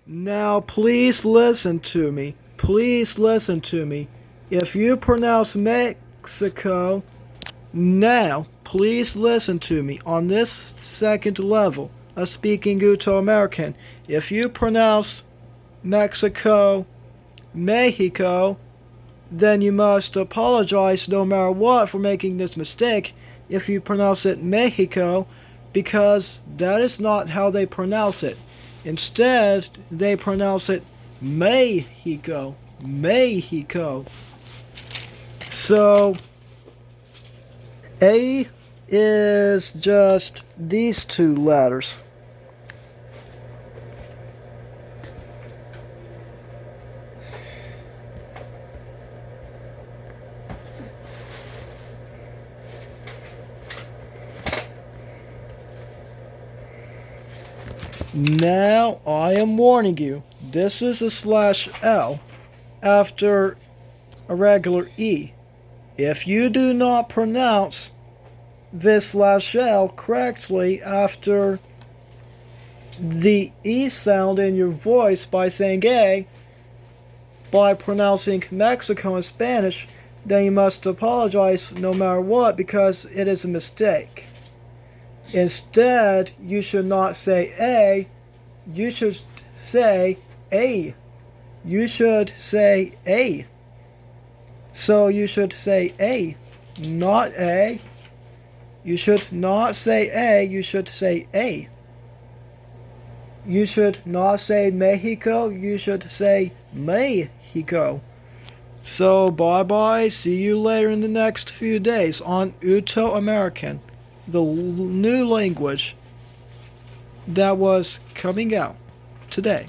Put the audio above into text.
Now please listen to me. Please listen to me. If you pronounce Mexico, now please listen to me on this second level of speaking Uto American. If you pronounce Mexico, Mexico, then you must apologize no matter what for making this mistake if you pronounce it Mexico, because that is not how they pronounce it. Instead, they pronounce it Mexico. Mexico. So, A is just these two letters. Now I am warning you, this is a /L after a regular E. If you do not pronounce this /L correctly after the E sound in your voice by saying A, by pronouncing Mexico in Spanish, then you must apologize no matter what, because it is a mistake. Instead, you should not say A, you should say A. You should say A. So you should say A, not A. You should not say A, you should say A. You should not say Mexico, you should say Mexico. So bye-bye, see you later in the next few days on Uto American, the new language that was coming out today.